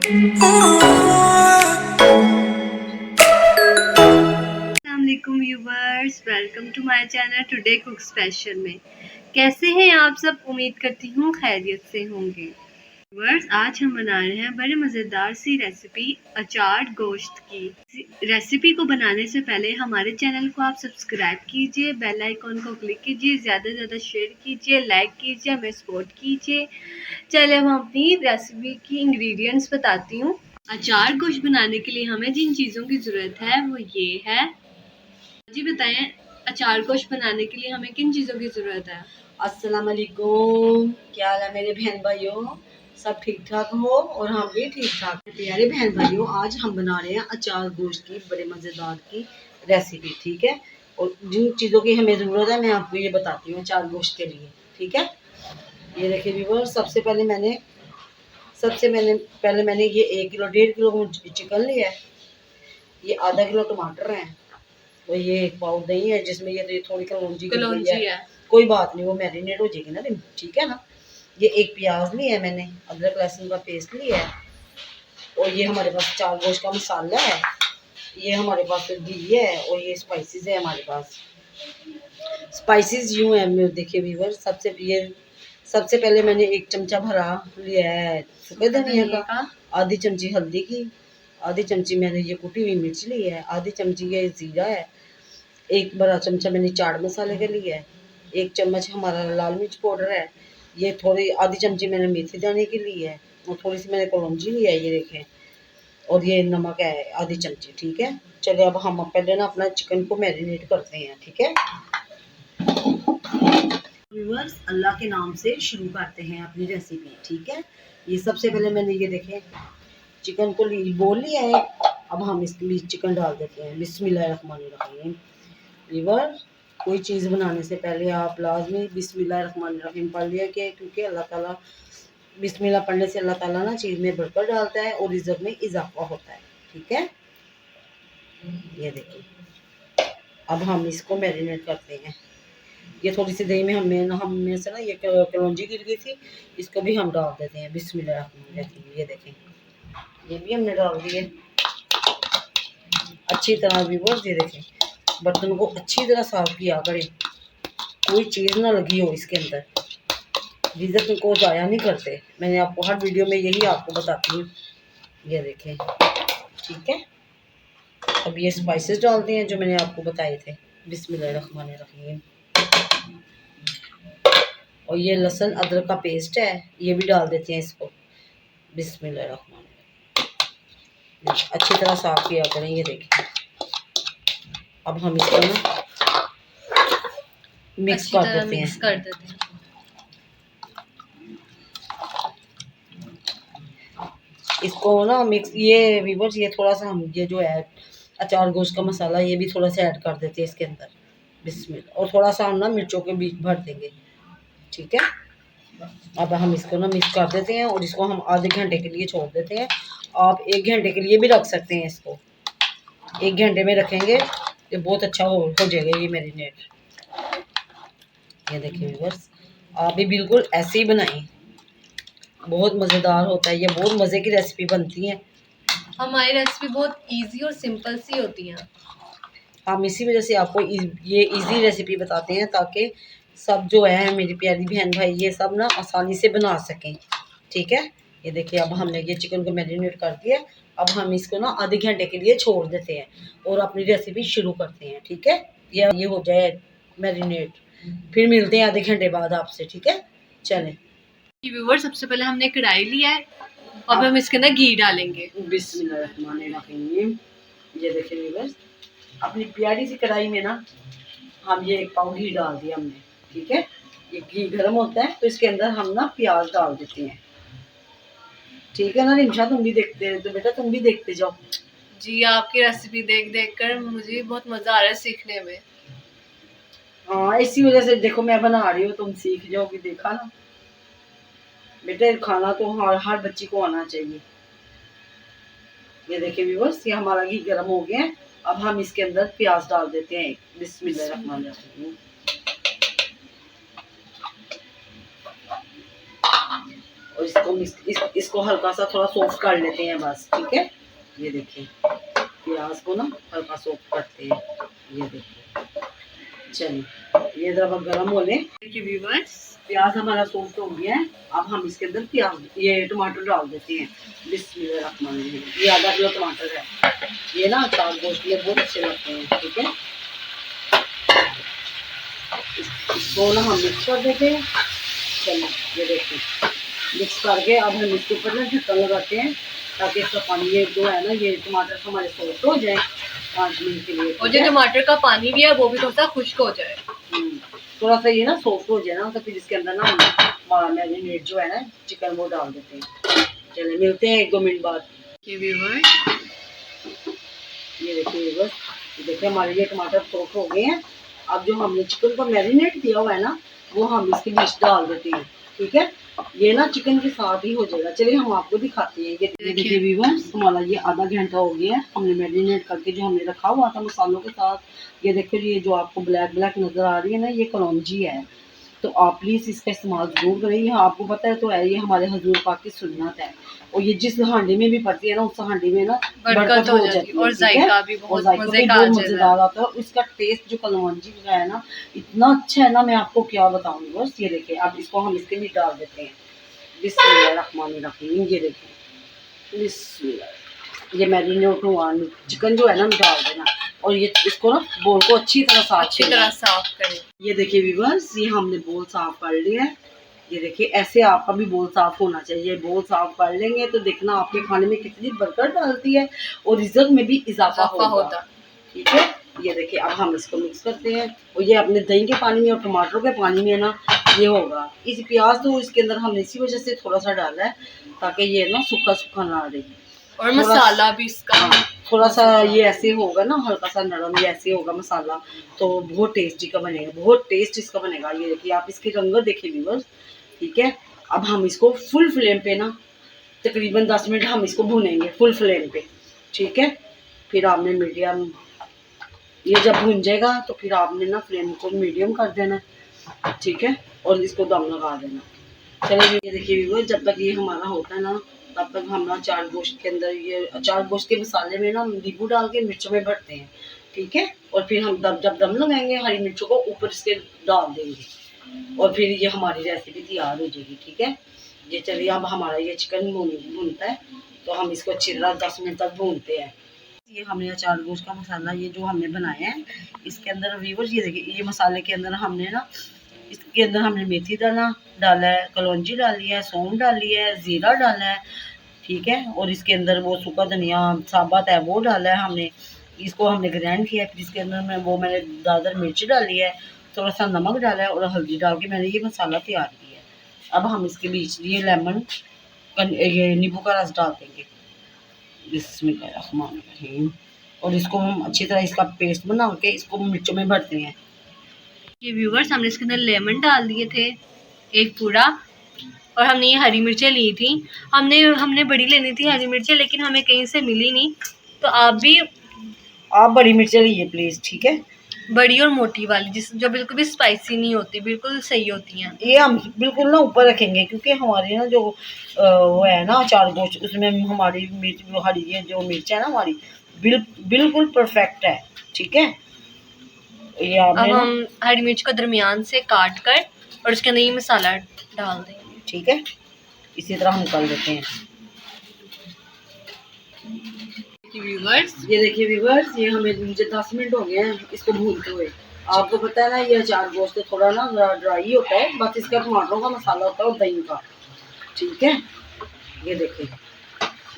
अस्सलामुअलैकुम viewers, welcome to my channel today cook special में। कैसे हैं आप सब? उम्मीद करती हूँ खैरियत से होंगे। व्यूवर्स, आज हम बना रहे हैं बड़े मज़ेदार सी रेसिपी अचार गोश्त की। रेसिपी को बनाने से पहले हमारे चैनल को आप सब्सक्राइब कीजिए, बेल आइकॉन को क्लिक कीजिए, ज़्यादा से ज़्यादा शेयर कीजिए, लाइक कीजिए, हमें सपोर्ट कीजिए। चलिए हम अपनी रेसिपी की इंग्रेडिएंट्स बताती हूँ। अचार गोश्त बनाने के लिए हमें जिन चीज़ों की ज़रूरत है वो ये है। जी बताएं, अचार गोश्त बनाने के लिए हमें किन चीज़ों की ज़रूरत है? अस्सलाम वालेकुम, क्या हाल है मेरे बहन भाइयों? सब ठीक ठाक हो और हम भी ठीक ठाक। प्यारे बहन भाइयों, आज हम बना रहे हैं अचार गोश्त की बड़े मज़ेदार की रेसिपी। ठीक है, और जिन चीज़ों की हमें ज़रूरत है मैं आपको ये बताती हूँ अचार गोश्त के लिए। ठीक है, ये देखिए व्यूअर, पहले मैंने ये 1 किलो 1.5 किलो चिकन लिया है। ये आधा किलो टमाटर हैं, तो ये 1 पाव दही है जिसमें ये थोड़ी कलौंजी है। कोई बात नहीं, वो मैरिनेट हो जाएगी ना। ठीक है ना। ये 1 प्याज लिया है मैंने, अदरक लहसुन का पेस्ट लिया है, और ये हमारे पास अचार गोश्त का मसाला है, ये हमारे पास घी है, और ये स्पाइसेस है हमारे पास। स्पाइसेस यूँ है, देखिए व्यूअर, सबसे पहले मैंने 1 चमचा भरा लिया है सूखे धनिया का, आधी चमची हल्दी की, आधी चमची मैंने ये कुटी हुई मिर्च ली है, आधी चमची ये जीरा है, 1 बड़ा चमचा मैंने चाट मसाले का लिया है, 1 चम्मच हमारा लाल मिर्च पाउडर है, ये थोड़ी आधी चमची मैंने मेथी दाने की ली है, और थोड़ी सी मैंने कलौंजी ली है, ये देखें, और ये नमक है आधी चमची। ठीक है, चलिए अब हम पहले ना अपना चिकन को मैरिनेट करते हैं। ठीक है व्यूअर्स, अल्लाह के नाम से शुरू करते हैं अपनी रेसिपी। ठीक है, ये सबसे पहले मैंने ये देखें चिकन को बोल लिया है। अब हम इसके लिए चिकन डाल देते हैं। बिस्मिल्लाहिर्रहमानिर्रहीम। व्यूअर्स, कोई चीज़ बनाने से पहले आप लाजमी बिस्मिल्लाहिर्रहमानिर्रहीम पढ़ लिया कि, क्योंकि अल्लाह ताला बिस्मिल्लाह पढ़ने से अल्लाह ताला ना चीज़ में बरकत डालता है और इज़्ज़त में इजाफा होता है। ठीक है, ये देखिए अब हम इसको मैरिनेट करते हैं। ये थोड़ी सी दही में हमें से ना ये कलौंजी गिर गई थी, इसको भी हम डाल देते हैं। बिस्मिल्लाहिर्रहमानिर्रहीम। ये देखें, ये भी हमने डाल दिए अच्छी तरह। व्यूअर्स, ये देखें, बर्तन को अच्छी तरह साफ किया करें, कोई चीज़ ना लगी हो इसके अंदर। रिज़्क को ज़ाया नहीं करते, मैंने आपको हर वीडियो में यही आपको बताती हूँ। ये देखें, ठीक है, अब ये स्पाइसेस डालते हैं जो मैंने आपको बताए थे। बिस्मिल्लाहिर्रहमानिर्रहीम। और ये लहसुन अदरक का पेस्ट है, ये भी डाल देते हैं इसको। बिस्मिल्लाहिर्रहमानिर्रहीम। अच्छी तरह साफ किया करें। ये देखिए, अब हम इसको ना मिक्स कर देते हैं। इसको ना मिक्स, ये व्यूअर्स, ये थोड़ा सा हम ये जो है अचार गोश्त का मसाला ये भी थोड़ा सा ऐड कर देते हैं इसके अंदर। बिस्मिल्लाह। और थोड़ा सा हम ना मिर्चों के बीच भर देंगे। ठीक है, अब हम इसको ना मिक्स कर देते हैं और इसको हम आधे घंटे के लिए छोड़ देते हैं। आप 1 घंटे के लिए भी रख सकते हैं इसको। 1 घंटे में रखेंगे ये बहुत अच्छा हो जाएगा ये मैरिनेट। ये देखिए व्यूअर्स, आप भी बिल्कुल ऐसे ही बनाएं, बहुत मज़ेदार होता है। ये बहुत मज़े की रेसिपी बनती है। हमारी रेसिपी बहुत इजी और सिंपल सी होती है। हम इसी वजह से आपको ये इजी रेसिपी बताते हैं, ताकि सब जो है मेरी प्यारी बहन भाई ये सब ना आसानी से बना सकें। ठीक है, ये देखिए, अब हमने ये चिकन को मैरिनेट कर दिया। अब हम इसको ना आधे घंटे के लिए छोड़ देते हैं और अपनी रेसिपी शुरू करते हैं। ठीक है, ये हो जाए मैरिनेट, फिर मिलते हैं आधे घंटे बाद आपसे। ठीक है, चलें। व्यूअर, सबसे पहले हमने कढ़ाई लिया है और हम इसके अंदर घी डालेंगे। बिस्मिल्लाहिर्रहमानिर्रहीम। ये देखिए व्यूअर्स, अपनी प्यारी सी कढ़ाई में ना हम ये 1 पाव घी डाल दिया हमने। ठीक है, ये घी गर्म होता है तो इसके अंदर हम ना प्याज डाल देते हैं। ठीक है ना रिमशा, तुम भी देखते, तो बेटा तुम भी देखते जाओ। जी, आपकी रेसिपी देख देख कर मुझे बहुत मज़ा आ रहा है सीखने में। हाँ, इसी वजह से देखो मैं बना रही हूँ, तुम सीख जाओगी। देखा ना बेटे, खाना तो हर बच्ची को आना चाहिए। ये देखिए व्यूअर्स, ये हमारा घी गर्म हो गया है। अब हम इसके अंदर प्याज डाल देते हैं। और इसको हल्का सा थोड़ा सॉफ्ट कर लेते हैं बस, ठीक है। ये देखिए प्याज को ना हल्का सॉफ्ट करते हैं, ये देखिए। चलिए ये जरा गर्म हो ले। देखिए व्यूअर्स, प्याज हमारा सॉफ्ट हो गया है। अब हम इसके अंदर ये टमाटर डाल देते हैं। बिस्मिल्लाहिर्रहमानिर्रहीम। ये आधा किलो टमाटर है। ये ना अचार गोश्त के लिए बहुत अच्छे लगते हैं, ठीक है। इसको ना हम मिक्स कर देते हैं। चलिए ये देखिए मिक्स करके अब हम इसके ऊपर ना ढक्कन लगाते हैं ताकि इसका पानी ये जो है ना, ये टमाटर हमारे सॉफ्ट हो जाए 5 मिनट के लिए। और जो टमाटर का पानी भी है वो भी थोड़ा सा खुश्क हो जाए, थोड़ा सा ये ना सॉफ्ट हो जाए ना, तो फिर इसके अंदर ना मैरिनेट जो है ना चिकन वो डाल देते हैं। चलिए मिलते हैं 1-2 मिनट बाद। ये देखिए बस, ये देखिए हमारे ये टमाटर सॉफ्ट हो गए हैं। अब जो हमने चिकन को मैरिनेट किया हुआ है ना, वो हम इसके बीच डाल देते हैं, ठीक है। ये ना चिकन के साथ ही हो जाएगा। चलिए हम आपको दिखाते हैं। ये देखिए व्यूअर्स, हमारा ये आधा घंटा हो गया है हमने मैरिनेट करके जो हमने रखा हुआ था मसालों के साथ। ये देखिए ये जो आपको ब्लैक ब्लैक नजर आ रही है ना, ये कलौंजी है। तो आप प्लीज़ इसका इस्तेमाल ज़रूर करें। ये आपको पता है तो है, ये हमारे हजूर पाक की सुन्नत है। और ये जिस हांडी में भी पड़ती है ना, उस हांडी में ना बरकत हो जाती है और जायका भी बहुत मज़ेदार आता है। उसका टेस्ट जो कलौंजी का है ना, इतना अच्छा है ना, मैं आपको क्या बताऊँ। बस ये देखिए अब इसको हम इसके लिए डाल देते हैं। बिस्मिल्लाहिर्रहमानिर्रहीम। ये देखिए बिस्मिल्लाह। ये मैरिनेट हुआ चिकन जो है ना डाल देना, और ये इसको ना बोल को अच्छी तरह साफ करें। ये देखिए व्यूअर्स, ये हमने बोल साफ कर लिया है। ये देखिए ऐसे आपका भी बोल साफ होना चाहिए। बोल साफ कर लेंगे तो देखना आपके खाने में कितनी बरकत डालती है और इज्जत में भी इजाफा होता, ठीक है। ये देखिए अब हम इसको मिक्स करते हैं। और ये अपने दही के पानी में और टमाटर के पानी में ना ये होगा। इस प्याज तो इसके अंदर हमने इसी वजह से थोड़ा सा डाला है ताकि ये ना सूखा सूखा ना रहे, और मसाला भी इसका थोड़ा सा ये ऐसे होगा ना, हल्का सा नरम, ये ऐसे होगा मसाला, तो बहुत टेस्टी का बनेगा, बहुत टेस्ट इसका बनेगा। ये देखिए आप इसकी रंगत देखिए व्यूअर्स, ठीक है। अब हम इसको फुल फ्लेम पे ना तकरीबन 10 मिनट हम इसको भूनेंगे फुल फ्लेम पे, ठीक है। फिर आपने मीडियम, ये जब भून जाएगा तो फिर आपने ना फ्लेम को मीडियम कर देना, ठीक है, और इसको दम लगा देना। चलिए ये देखिए व्यूअर्स, जब तक ये हमारा होता है ना, तब तक हम ना अचार गोश्त के अंदर, ये अचार गोश्त के मसाले में ना नींबू डाल के मिर्चों में भरते हैं, ठीक है। और फिर हम जब दम लगाएंगे हरी मिर्चों को ऊपर से डाल देंगे, और फिर ये हमारी रेसिपी तैयार हो जाएगी, ठीक है। ये चलिए अब हमारा ये चिकन भूनता है, तो हम इसको अच्छी तरह 10 मिनट तक भूनते हैं। ये हमने अचार गोश्त का मसाला ये जो हमने बनाया है, इसके अंदर व्यूअर्स ये देखिए, ये मसाले के अंदर हमने ना, इसके अंदर हमने मेथी डाला है, कलौंजी डाली है, सौंफ डाली है, ज़ीरा डाला है, ठीक है। और इसके अंदर वो सूखा धनिया साबुत है वो डाला है हमने, इसको हमने ग्राइंड किया है। फिर इसके अंदर मैंने दादर मिर्च डाली है, थोड़ा सा नमक डाला है और हल्दी डाल के मैंने ये मसाला तैयार किया है। अब हम इसके बीच ये ये नींबू का रस डाल देंगे, बिस्मिल्लाहिर्रहमानिर्रहीम। और इसको हम अच्छी तरह इसका पेस्ट बना के इसको मिर्चों में भरते हैं। ये व्यूअर्स, हमने इसके अंदर लेमन डाल दिए थे एक पूरा, और हमने ये हरी मिर्चें ली थी। हमने बड़ी लेनी थी हरी मिर्चें, लेकिन हमें कहीं से मिली नहीं, तो आप बड़ी मिर्चें लीजिए प्लीज़, ठीक है, बड़ी और मोटी वाली, जो बिल्कुल भी स्पाइसी नहीं होती, बिल्कुल सही होती हैं। ये हम बिल्कुल ना ऊपर रखेंगे, क्योंकि हमारे ना जो वो है ना अचार गोश्त, उसमें हमारी मिर्च हरी जो मिर्च है ना हमारी बिल्कुल परफेक्ट है, ठीक है। ये अब हम हरी मिर्च को दरमियान से काट कर और उसके अंदर ये मसाला डाल देंगे, ठीक है। इसी तरह हम कर देते हैं। ये देखिए व्यूअर्स, ये मुझे 10 मिनट हो गए हैं इसको भूनते हुए। आपको पता है ना, ये अचार गोश्त थोड़ा ना ड्राई होता है, बस इसका टमाटरों का मसाला होता है और दही का, ठीक है। ये देखिए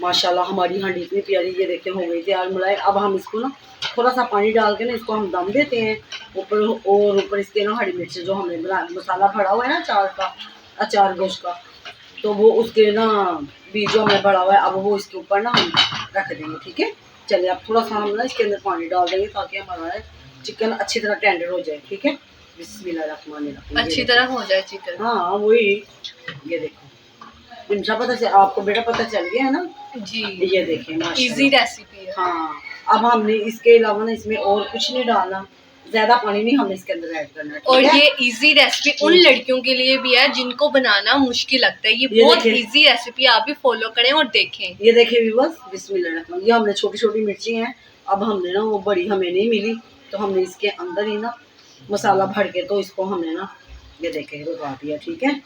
माशाल्लाह हमारी हांडी इतनी प्यारी, ये देखिए हो गई तैयार मलाई। अब हम इसको ना थोड़ा सा पानी डाल के ना इसको हम दम देते हैं ऊपर, और ऊपर इसके ना हरी मिर्च जो हमने मसाला भरा हुआ है ना अचार गोश्त का, तो वो उसके ना बीज जो हमने भरा हुआ है, अब वो इसके ऊपर ना हम रख देंगे, ठीक है। चलिए अब थोड़ा सा हम ना इसके अंदर पानी डाल देंगे ताकि हमारा चिकन अच्छी तरह टेंडर हो जाए, ठीक है। बिस्मिल्लाहिर्रहमानिर्रहीम, अच्छी तरह हो जाए चिकन। हाँ वही, ये देखो पता चल, आपको बेटा पता चल गया है ना जी। ये देखें इजी रेसिपी है। हाँ अब हमने इसके अलावा ना इसमें और कुछ नहीं डालना, ज्यादा पानी नहीं हमने इसके अंदर ऐड करना। और ये इजी रेसिपी उन लड़कियों के लिए भी है जिनको बनाना मुश्किल लगता है। ये बहुत इजी रेसिपी, आप भी फॉलो करें और देखें। ये देखिए व्यूअर्स, बिस्मिल्लाह। ये हमने छोटी छोटी मिर्ची हैं। अब हमने ना वो बड़ी हमें नहीं मिली, तो हमने इसके अंदर ही ना मसाला भर के तो इसको हमने ना ये देखे रुका दिया। ठीक है,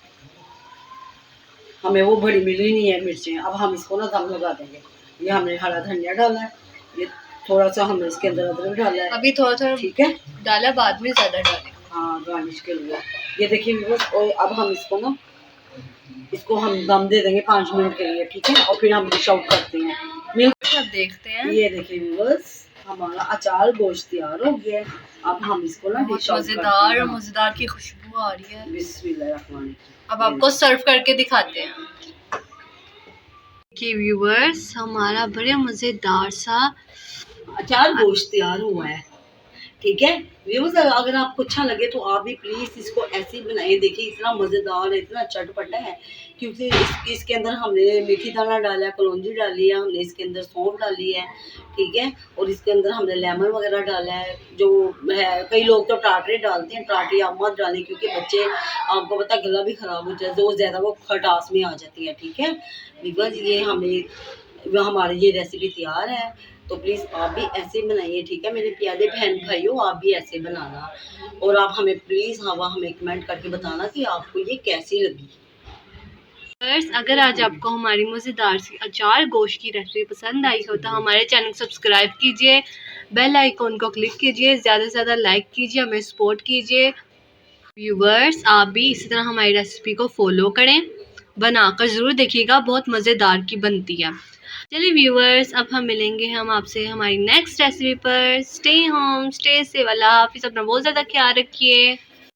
हमें वो बड़ी मिली नहीं है मिर्चें। अब हम इसको ना दम लगा देंगे। ये हमने हरा धनिया डाला है, ये थोड़ा सा हमने इसके अंदर अदरक डाला है, अभी थोड़ा थोड़ा ठीक है डाला, बाद में ज्यादा डालें। हाँ, गार्निश के लिए। ये देखिए व्यूअर्स, और अब हम इसको ना हम दम दे देंगे 5 मिनट के लिए। ठीक है, और फिर हम डिश आउट करते हैं। अब देखते हैं। ये देखिए व्यूअर्स, हमारा अचार गोश्त तैयार हो गया है। अब हम इसको ना डिश आउट करते हैं। मजेदार की खुशबू आ रही है। बिस्मिल्लाह। अब आपको सर्व करके दिखाते हैं कि व्यूअर्स, हमारा बड़े मजेदार सा अचार गोश्त तैयार हुआ है। ठीक है व्यूअर्स, अगर आपको अच्छा लगे तो आप भी प्लीज़ इसको ऐसे ही बनाइए। देखिए इतना मज़ेदार है, इतना चटपटा है, क्योंकि इसके अंदर हमने मेथी दाना डाला है, कलौंजी डाली है, हमने इसके अंदर सौंफ डाली है। ठीक है, और इसके अंदर हमने लेमन वगैरह डाला है। जो है कई लोग तो टाटरे डालते हैं, टाटरी आप मत डालें, क्योंकि बच्चे आपको पता गला भी ख़राब हो जाए तो ज़्यादा वो खटास में आ जाती है। ठीक है व्यूअर्स, ये हमारी ये रेसिपी तैयार है, तो प्लीज़ आप भी ऐसे बनाइए। ठीक है मेरे प्यारे बहन भाइयों, आप भी ऐसे बनाना, और आप हमें प्लीज़ हमें कमेंट करके बताना कि आपको ये कैसी लगी। अगर आज आपको हमारी मज़ेदार सी अचार गोश्त की रेसिपी पसंद आई हो तो हमारे चैनल को सब्सक्राइब कीजिए, बेल आइकॉन को क्लिक कीजिए, ज़्यादा से ज़्यादा लाइक कीजिए, हमें सपोर्ट कीजिए। व्यूवर्स, आप भी इसी तरह हमारी रेसिपी को फॉलो करें, बनाकर ज़रूर देखिएगा, बहुत मज़ेदार की बनती है। चलिए व्यूवर्स, अब हम मिलेंगे आपसे हमारी नेक्स्ट रेसिपी पर। स्टे होम, स्टे सेफ, अल्लाह हाफिज़, अपना बहुत ज़्यादा ख्याल रखिए।